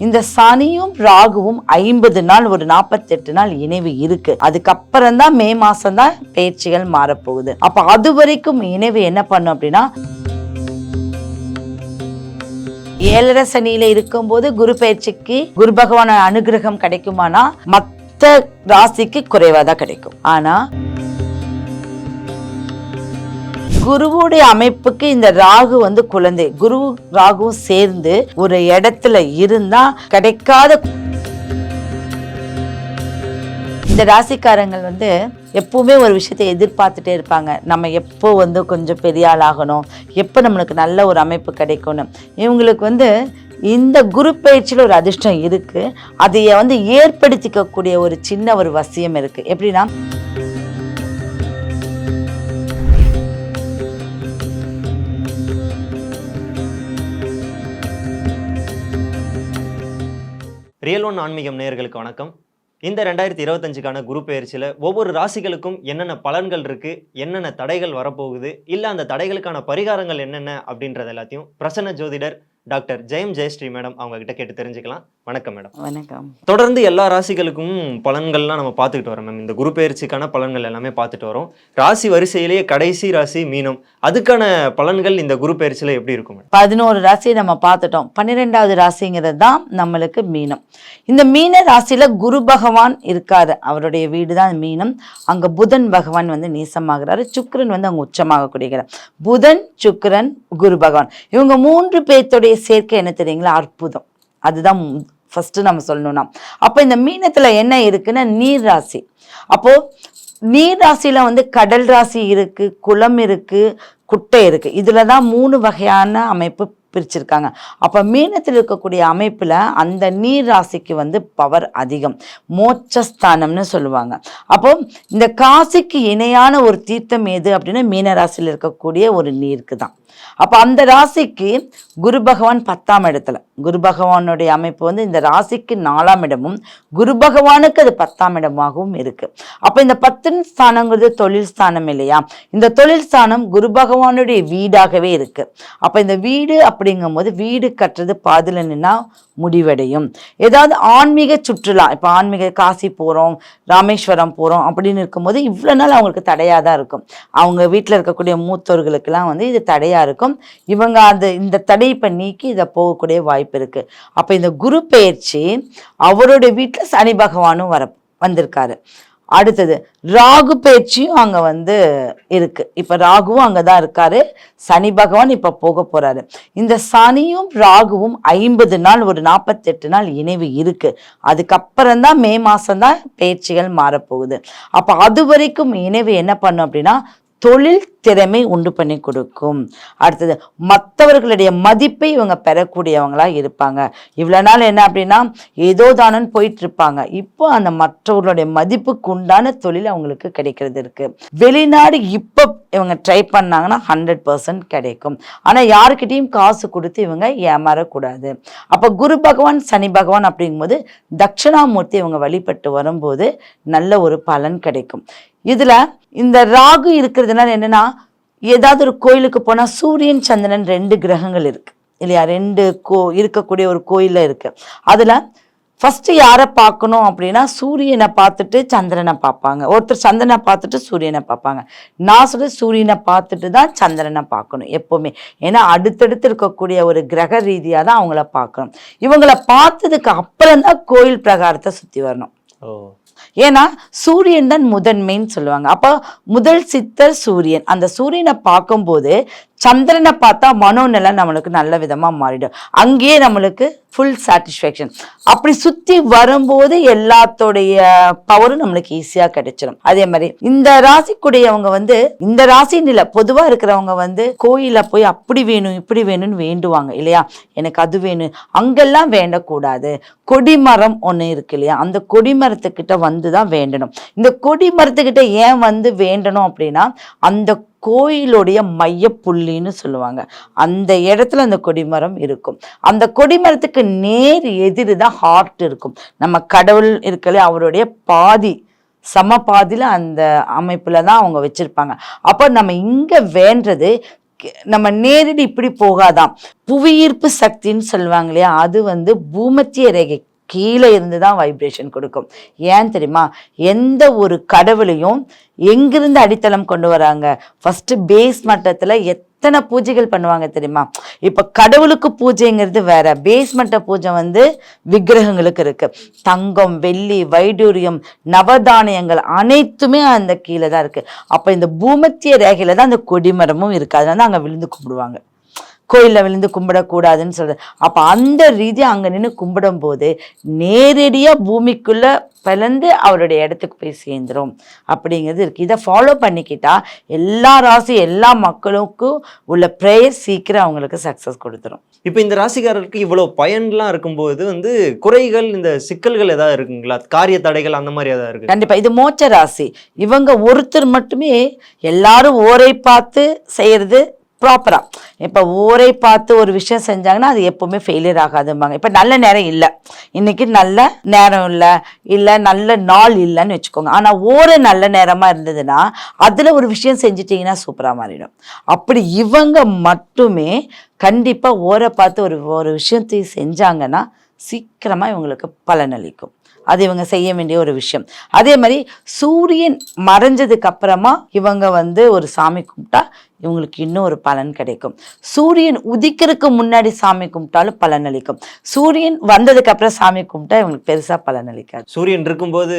இந்த சனியும் ராகுவும் 50 நாள் ஒரு 48 நாள் இணைவு இருக்கு. அதுக்கப்புறம் தான் மே மாசம் தான் பயிற்சிகள் மாறப்போகுது. அப்ப அது வரைக்கும் இணைவு என்ன பண்ணும் அப்படின்னா, 7.5 சனியில இருக்கும்போது குரு பயிற்சிக்கு குரு பகவான அனுகிரகம் கிடைக்குமானா மத்த ராசிக்கு குறைவாதான் கிடைக்கும். ஆனா குருவுடைய அமைப்புக்கு இந்த ராகு குழந்தை, குரு ராகுவும் சேர்ந்து ஒரு இடத்துல இருந்தா கிடைக்காத. இந்த ராசிக்காரங்கள் எப்பவுமே ஒரு விஷயத்தை எதிர்பார்த்துட்டே இருப்பாங்க. நம்ம எப்போ கொஞ்சம் பெரிய ஆள் ஆகணும், எப்போ நம்மளுக்கு நல்ல ஒரு அமைப்பு கிடைக்கணும். இவங்களுக்கு இந்த குரு பயிற்சியில் ஒரு அதிர்ஷ்டம் இருக்கு. அதைய ஏற்படுத்திக்கக்கூடிய ஒரு சின்ன ஒரு வசியம் இருக்கு. எப்படின்னா, ரியல் ஒன் ஆன்மீகம் நேயர்களுக்கு வணக்கம். இந்த 2025க்கான குரு பெயர்ச்சியில் ஒவ்வொரு ராசிகளுக்கும் என்னென்ன பலன்கள் இருக்குது, என்னென்ன தடைகள் வரப்போகுது, இல்லை அந்த தடைகளுக்கான பரிகாரங்கள் என்னென்ன அப்படின்றது எல்லாத்தையும் பிரசன்ன ஜோதிடர் டாக்டர் ஜெயம் ஜெயஸ்ரீ மேடம் அவங்க கிட்ட கேட்டு தெரிஞ்சுக்கலாம். வணக்கம் மேடம். வணக்கம். தொடர்ந்து எல்லா ராசிகளுக்கும் பலன்கள்லாம் நம்ம பார்த்துக்கிட்டு வரோம் மேம். இந்த குரு பெயர்ச்சிக்கான பலன்கள் எல்லாமே பார்த்துட்டு வரோம். ராசி வரிசையிலேயே கடைசி ராசி மீனம், அதுக்கான பலன்கள் இந்த குரு பெயர்ச்சியில் எப்படி இருக்கும் மேடம்? 11 ராசியை நம்ம பார்த்துட்டோம். 12வது ராசிங்கிறது தான் நம்மளுக்கு மீனம். இந்த மீன ராசியில குரு பகவான் இருக்காரு, அவருடைய வீடு தான் மீனம். அங்க புதன் பகவான் நீசமாகிறாரு, சுக்கிரன் அங்க உச்சமாக கூடிய புதன் சுக்கிரன் குரு பகவான் இவங்க 3 பேர்த்தோடைய சேர்க்கை என்ன தெரியுங்களா? அற்புதம். அதுதான் ஃபர்ஸ்ட் நம்ம சொல்லணும்னா. அப்ப இந்த மீனத்துல என்ன இருக்குன்னா நீர் ராசி. அப்போ நீர் ராசியில கடல் ராசி இருக்கு, குளம் இருக்கு, குட்டை இருக்கு. இதுலதான் 3 வகையான அமைப்பு பிரிச்சிருக்காங்க. அப்ப மீனத்தில் இருக்கக்கூடிய அமைப்புல அந்த நீர் ராசிக்கு பவர் அதிகம், மோட்சஸ்தானம்னு சொல்லுவாங்க. அப்போ இந்த காசிக்கு இணையான ஒரு தீர்த்தம் எது அப்படின்னா மீன ராசியில் இருக்கக்கூடிய ஒரு நீருக்கு தான். அப்ப அந்த ராசிக்கு குரு பகவான் 10ஆம் இடத்துல, குரு பகவானுடைய அமைப்பு இந்த ராசிக்கு 4ஆம் இடமும் குரு பகவானுக்கு அது 10ஆம் இடமாகவும் இருக்கு. அப்ப இந்த 10 ஸ்தானங்கிறது தொழில் ஸ்தானம் இல்லையா? இந்த தொழில் ஸ்தானம் குரு பகவானுடைய வீடாகவே இருக்கு. அப்ப இந்த வீடு அப்படிங்கும் போது வீடு கட்டுறது பாதில நின்னா முடிவடையும். ஏதாவது ஆன்மீக சுற்றுலா, இப்ப ஆன்மீக காசி போறோம், ராமேஸ்வரம் போறோம் அப்படின்னு இருக்கும்போது இவ்வளவு நாள் அவங்களுக்கு தடையாதான் இருக்கும். அவங்க வீட்டுல இருக்கக்கூடிய மூத்தோர்களுக்கு எல்லாம் இது தடையா இருக்கும். இவங்க இந்த தடை இப்ப நீக்கி இதை போகக்கூடிய வாய்ப்பு இருக்கு. அப்ப இந்த குரு பெயர்ச்சி அவருடைய வீட்டுல சனி பகவானும் வந்திருக்காரு. அடுத்தது ராகு பயிற்சியும் அங்க இருக்கு. இப்ப ராகுவும் அங்கதான் இருக்காரு, சனி பகவான் இப்ப போக போறாரு. இந்த சனியும் ராகுவும் 50 நாள் ஒரு 48 நாள் இணைவு இருக்கு. அதுக்கப்புறம் தான் மே மாசம் தான் பயிற்சிகள் மாறப்போகுது. அப்ப அது வரைக்கும் இணைவு என்ன பண்ணும் அப்படின்னா தொழில் திறமை உண்டு பண்ணி கொடுக்கும். அடுத்தது மற்றவர்களுடைய மதிப்பை இவங்க பெறக்கூடியவங்களா இருப்பாங்க. இவ்வளவு நாள் என்ன அப்படின்னா ஏதோ தானன்னு போயிட்டு இருப்பாங்க. இப்போ அந்த மற்றவர்களுடைய மதிப்புக்கு உண்டான தொழில் அவங்களுக்கு கிடைக்கிறது இருக்கு. வெளிநாடு இப்ப இவங்க ட்ரை பண்ணாங்கன்னா 100% கிடைக்கும். ஆனா யாருக்கிட்டையும் காசு கொடுத்து இவங்க ஏமாறக்கூடாது. அப்ப குரு பகவான் சனி பகவான் அப்படிங்கும்போது தட்சிணாமூர்த்தி இவங்க வழிபட்டு வரும்போது நல்ல ஒரு பலன் கிடைக்கும். இதுல இந்த ராகு இருக்கிறதுனால என்னன்னா, ஏதாவது ஒரு கோயிலுக்கு போனா சூரியன் சந்திரன் 2 கிரகங்கள் இருக்கு இல்லையா? 2 இருக்கக்கூடிய ஒரு கோயில்ல இருக்கு. அதுல ஃபர்ஸ்ட் யாரை பார்க்கணும் அப்படின்னா சூரியனை பார்த்துட்டு சந்திரனை பார்ப்பாங்க. ஒருத்தர் சந்திரனை பார்த்துட்டு சூரியனை பார்ப்பாங்க. நான் சொல்ற சூரியனை பார்த்துட்டு தான் சந்திரனை பார்க்கணும் எப்பவுமே. ஏன்னா அடுத்தடுத்து இருக்கக்கூடிய ஒரு கிரக ரீதியா தான் அவங்கள பார்க்கணும். இவங்களை பார்த்ததுக்கு அப்புறம் தான் கோயில் பிரகாரத்தை சுத்தி வரணும். ஏன்னா சூரியன் தான் முதன்மைன்னு சொல்லுவாங்க. அப்ப முதல் சித்தர் சூரியன். அந்த சூரியனை பார்க்கும்போது சந்திரனை பார்த்தா மனோநிலை நம்மளுக்கு நல்ல விதமா மாறிடும். அங்கேயே நம்மளுக்கு ஃபுல் சாட்டிஸ்ஃபேக்ஷன். அப்படி சுத்தி வரும்போது எல்லாத்தோடைய பவரும் நம்மளுக்கு ஈஸியா கிடைச்சிடும். அதே மாதிரி இந்த ராசிக்குடையவங்க இந்த ராசின்னு இல்ல, பொதுவா இருக்கிறவங்க கோயில போய் அப்படி வேணும் இப்படி வேணும்னு வேண்டுவாங்க இல்லையா? எனக்கு அது வேணும், அங்கெல்லாம் வேண்டக்கூடாது. கொடிமரம் ஒண்ணு இருக்கு இல்லையா? அந்த கொடிமரத்துக்கிட்ட வந்துதான் வேண்டணும். இந்த கொடிமரத்துக்கிட்ட ஏன் வேண்டணும் அப்படின்னா அந்த கோயிலுடைய மைய புள்ளின்னு சொல்லுவாங்க. அந்த இடத்துல அந்த கொடிமரம் இருக்கும். அந்த கொடிமரத்துக்கு நேர் எதிர் தான் ஹார்ட் இருக்கும். நம்ம கடவுள் இருக்கல அவருடைய பாதி சம பாதியில அந்த அமைப்புல தான் அவங்க வச்சிருப்பாங்க. அப்ப நம்ம இங்க வேண்டது நம்ம நேரடி இப்படி போகாதான். புவியீர்ப்பு சக்தின்னு சொல்லுவாங்க இல்லையா, அது வந்து பூமத்திய ரேகை கீழே இருந்து தான் வைப்ரேஷன் கொடுக்கும். ஏன் தெரியுமா? எந்த ஒரு கடவுளையும் எங்கிருந்து அடித்தளம் கொண்டு வராங்க? ஃபர்ஸ்ட் பேஸ் மட்டத்துல எத்தனை பூஜைகள் பண்ணுவாங்க தெரியுமா? இப்ப கடவுளுக்கு பூஜைங்கிறது வேற, பேஸ் மட்ட பூஜை வந்து விக்கிரகங்களுக்கு இருக்கு. தங்கம், வெள்ளி, வைடூரியம், நவதானியங்கள் அனைத்துமே அந்த கீழே தான் இருக்கு. அப்ப இந்த பூமத்திய ரேகையில தான் அந்த கொடிமரமும் இருக்கு. அதனால அங்க விழுந்து கும்பிடுவாங்க. கோயிலில் விழுந்து கும்பிடக்கூடாதுன்னு சொல்றது. அப்போ அந்த ரீதியா அங்கே நின்று கும்பிடும் போது நேரடியாக பூமிக்குள்ள பிளந்து அவருடைய இடத்துக்கு போய் சேர்ந்துரும் அப்படிங்கிறது இருக்கு. இதை ஃபாலோ பண்ணிக்கிட்டா எல்லா ராசி எல்லா மக்களுக்கும் உள்ள ப்ரேயர் சீக்கிரம் அவங்களுக்கு சக்ஸஸ் கொடுத்துரும். இப்போ இந்த ராசிக்காரருக்கு இவ்வளோ பயன்லாம் இருக்கும்போது வந்து குறைகள், இந்த சிக்கல்கள் ஏதாவது இருக்குங்களா? காரிய தடைகள் அந்த மாதிரி ஏதாவது இருக்கு? கண்டிப்பா. இது மோட்ச ராசி. இவங்க ஒருத்தர் மட்டுமே எல்லாரும் ஓரை பார்த்து செய்யறது ப்ராப்பரா. இப்போ ஓரை பார்த்து ஒரு விஷயம் செஞ்சாங்கன்னா அது எப்பவுமே ஃபெயிலியர் ஆகாதும்பாங்க. இப்போ நல்ல நேரம் இல்லை, இன்னைக்கு நல்ல நேரம் இல்லை நல்ல நாள் இல்லைன்னு வச்சுக்கோங்க. ஆனால் ஓரை நல்ல நேரமா இருந்ததுன்னா அதுல ஒரு விஷயம் செஞ்சிட்டிங்கன்னா சூப்பரா மாறிடும். அப்படி இவங்க மட்டுமே கண்டிப்பா ஓரை பார்த்து ஒரு விஷயத்தையும் செஞ்சாங்கன்னா சீக்கிரமா இவங்களுக்கு பலனளிக்கும். அது இவங்க செய்ய வேண்டிய ஒரு விஷயம். அதே மாதிரி சூரியன் மறைஞ்சதுக்கு அப்புறமா இவங்க வந்து ஒரு சாமி கும்பிட்டா இவங்களுக்கு இன்னும் ஒரு பலன் கிடைக்கும். சூரியன் உதிக்கிறதுக்கு முன்னாடி சாமி கும்பிட்டாலும் பலன் அளிக்கும். சூரியன் வந்ததுக்கு அப்புறம் சாமி கும்பிட்டா இவங்களுக்கு பெருசா பலன் அளிக்காது. சூரியன் இருக்கும்போது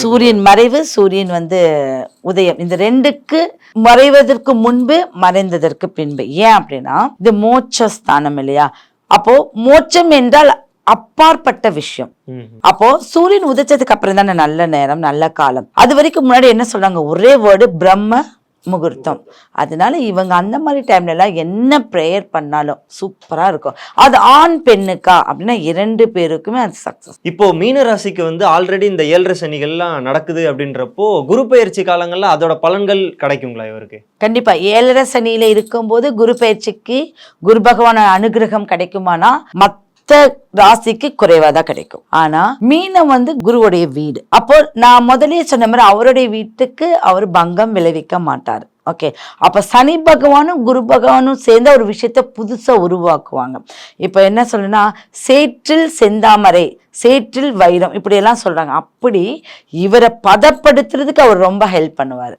சூரியன் மறைவு, சூரியன் வந்து உதயம், இந்த ரெண்டுக்கு மறைவதற்கு முன்பு மறைந்ததற்கு பின்பு. ஏன் அப்படின்னா இது மோட்சஸ்தானம் இல்லையா? அப்போ மோட்சம் என்றால் அப்பாற்பட்ட விஷயம். அப்போ சூரியன் உதிச்சதுக்கு அப்புறம் தானே நல்ல நேரம் நல்ல காலம். அது வரைக்கும் முன்னாடி என்ன சொல்றாங்க? ஒரே வேர்டு பிரம்ம முகூர்த்தம். அதனால இவங்க அந்த மாதிரி டைம்ல எல்லாம் என்ன ப்ரேயர் பண்ணாலும் சூப்பரா இருக்கும். அது ஆண் பெண்ணுக்கா அப்படின்னா 2 பேருக்குமே அது சக்சஸ். இப்போ மீன ராசிக்கு வந்து ஆல்ரெடி இந்த 7 சனிகள்லாம் நடக்குது அப்படின்றப்போ குரு பெயர்ச்சி காலங்கள்ல அதோட பலன்கள் கிடைக்குங்களா இவருக்கு? கண்டிப்பா. 7 சனியில இருக்கும்போது குரு பெயர்ச்சிக்கு குரு பகவான அனுகிரகம் கிடைக்குமானா ராசிக்கு குறைவாதான் கிடைக்கும். ஆனா மீனம் வந்து குருவுடைய வீடு. அப்போ நான் முதலே சொன்ன மாதிரி அவருடைய வீட்டுக்கு அவர் பங்கம் விளைவிக்க மாட்டார். ஓகே, அப்ப சனி பகவானும் குரு பகவானும் சேர்ந்த ஒரு விஷயத்த புதுசா உருவாக்குவாங்க. இப்ப என்ன சொல்லுன்னா, சேற்றில் செந்தாமரை, சேற்றில் வைரம், இப்படி எல்லாம் சொல்றாங்க. அப்படி இவரை பதப்படுத்துறதுக்கு அவர் ரொம்ப ஹெல்ப் பண்ணுவாரு.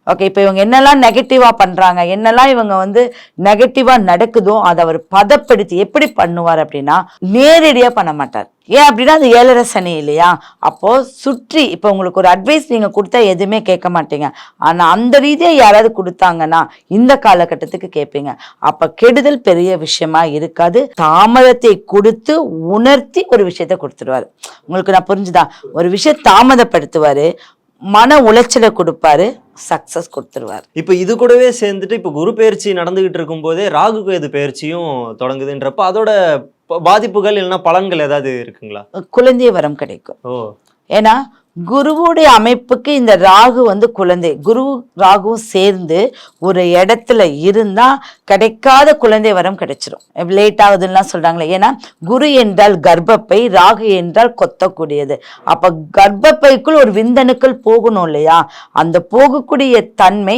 ஓகே, இப்போ இவங்க என்னெல்லாம் நெகட்டிவா பண்றாங்க, என்னெல்லாம் இவங்க வந்து நெகட்டிவா நடக்குதோ அதை அவர் பதப்படுத்தி எப்படி பண்ணுவார் அப்படின்னா நேரடியா பண்ண மாட்டார். ஏன் அப்படின்னா அது 7 சனி இல்லையா? அப்போ சுற்றி இப்போ உங்களுக்கு ஒரு அட்வைஸ் நீங்க கொடுத்தா எதுவுமே கேட்க மாட்டீங்க. ஆனா அந்த ரீதியா யாராவது கொடுத்தாங்கன்னா இந்த காலகட்டத்துக்கு கேட்பீங்க. அப்ப கெடுதல் பெரிய விஷயமா இருக்காது. தாமதத்தை கொடுத்து உணர்த்தி ஒரு விஷயத்த கொடுத்துருவாரு. உங்களுக்கு நான் புரிஞ்சுதா? ஒரு விஷயம் தாமதப்படுத்துவாரு, மன உளைச்சலை கொடுப்பாரு, சக்சஸ் கொடுத்துருவார். இப்போ இது கூடவே சேர்ந்துட்டு இப்போ குரு பெயர்ச்சி நடந்துகிட்டு இருக்கும் போதே ராகு கேது பெயர்ச்சியும் தொடங்குதுன்றப்ப அதோட பாதிப்புகள் இல்லைன்னா பலன்கள் ஏதாவது இருக்குங்களா? குழந்தை வரம் கிடைக்கும். ஏன்னா குருவுடைய அமைப்புக்கு இந்த ராகு வந்து குழந்தை, குரு ராகுவும் சேர்ந்து ஒரு இடத்துல இருந்தா கிடைக்காத குழந்தை வரம் கிடைச்சிரும். லேட் ஆகுதுன்னா சொல்றாங்களே, ஏன்னா குரு என்றால் கர்ப்பப்பை, ராகு என்றால் கொத்தக்கூடியது. அப்ப கர்ப்பப்பைக்குள் ஒரு விந்தணுக்கள் போகணும் இல்லையா? அந்த போகக்கூடிய தன்மை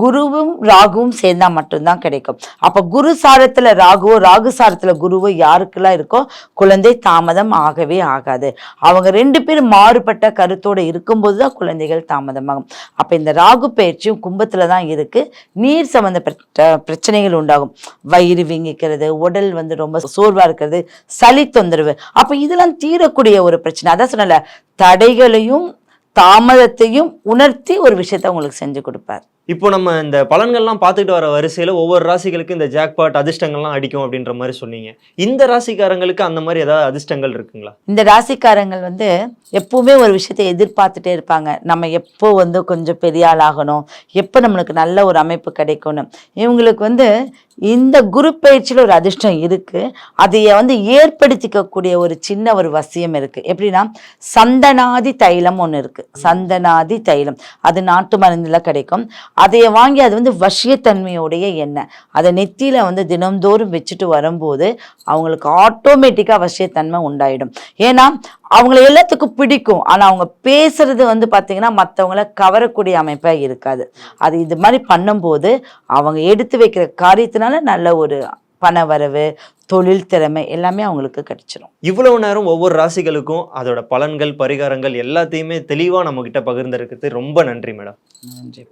குருவும் ராகுவும் சேர்ந்தா மட்டும்தான் கிடைக்கும். அப்ப குரு சாரத்துல ராகுவோ ராகு சாரத்துல குருவோ யாருக்கெல்லாம் இருக்கோ குழந்தை தாமதம் ஆகவே ஆகாது. அவங்க 2 பேரும் மாறுபட்ட கருத்தோட இருக்கும்போதுதான் குழந்தைகள் தாமதமாகும். அப்ப இந்த ராகு பயிற்சியும் கும்பத்துலதான் இருக்கு. நீர் சம்பந்தப்பட்ட பிரச்சனைகள் உண்டாகும். வயிறு வீங்கிக்கிறது, உடல் வந்து ரொம்ப சோர்வா இருக்கிறது, சளி தொந்தரவு. அப்ப இதெல்லாம் தீரக்கூடிய ஒரு பிரச்சனை. அதான் சொன்னல, தடைகளையும் தாமதத்தையும் உணர்த்தி ஒரு விஷயத்த உங்களுக்கு செஞ்சு கொடுப்பார். இப்போ நம்ம இந்த பலன்கள்லாம் பார்த்துக்கிட்டு வர வரிசையில் ஒவ்வொரு ராசிகளுக்கு இந்த ஜாக்பாட் அதிர்ஷ்டங்கள்லாம் அடிக்கும் அப்படின்ற மாதிரி சொன்னீங்க. இந்த ராசிக்காரங்களுக்கு அந்த மாதிரி ஏதாவது அதிர்ஷ்டங்கள் இருக்குங்களா? இந்த ராசிக்காரங்கள் வந்து எப்பவுமே ஒரு விஷயத்தை எதிர்பார்த்துட்டே இருப்பாங்க. நம்ம எப்போ வந்து கொஞ்சம் பெரிய ஆள் ஆகணும், எப்போ நம்மளுக்கு நல்ல ஒரு அமைப்பு கிடைக்கணும். இவங்களுக்கு வந்து இந்த குரு பயிற்சியில் ஒரு அதிர்ஷ்டம் இருக்கு. அதைய வந்து ஏற்படுத்திக்கக்கூடிய ஒரு சின்ன ஒரு வசியம் இருக்கு. எப்படின்னா சந்தனாதி தைலம் ஒன்று இருக்கு. சந்தனாதி தைலம் அது நாட்டு மருந்துல கிடைக்கும். அதைய வாங்கி அது வந்து வசியத்தன்மையுடைய எண்ணெய், அதை நெத்தியில வந்து தினம்தோறும் வச்சுட்டு வரும்போது அவங்களுக்கு ஆட்டோமேட்டிக்கா வசியத்தன்மை உண்டாயிடும். ஏன்னா அவங்கள எல்லாத்துக்கும் பிடிக்கும், ஆனா அவங்க பேசுறது வந்து பாத்தீங்கன்னா மற்றவங்கள கவரக்கூடிய அமைப்பா இருக்காது. அது இது மாதிரி பண்ணும்போது அவங்க எடுத்து வைக்கிற காரியத்தினால நல்ல ஒரு பண வரவு, தொழில் திறமை எல்லாமே அவங்களுக்கு கிடைச்சிடும். இவ்வளவு நேரம் ஒவ்வொரு ராசிகளுக்கும் அதோட பலன்கள், பரிகாரங்கள் எல்லாத்தையுமே தெளிவா நம்ம கிட்ட பகிர்ந்திருக்கிறது ரொம்ப நன்றி மேடம். நன்றி.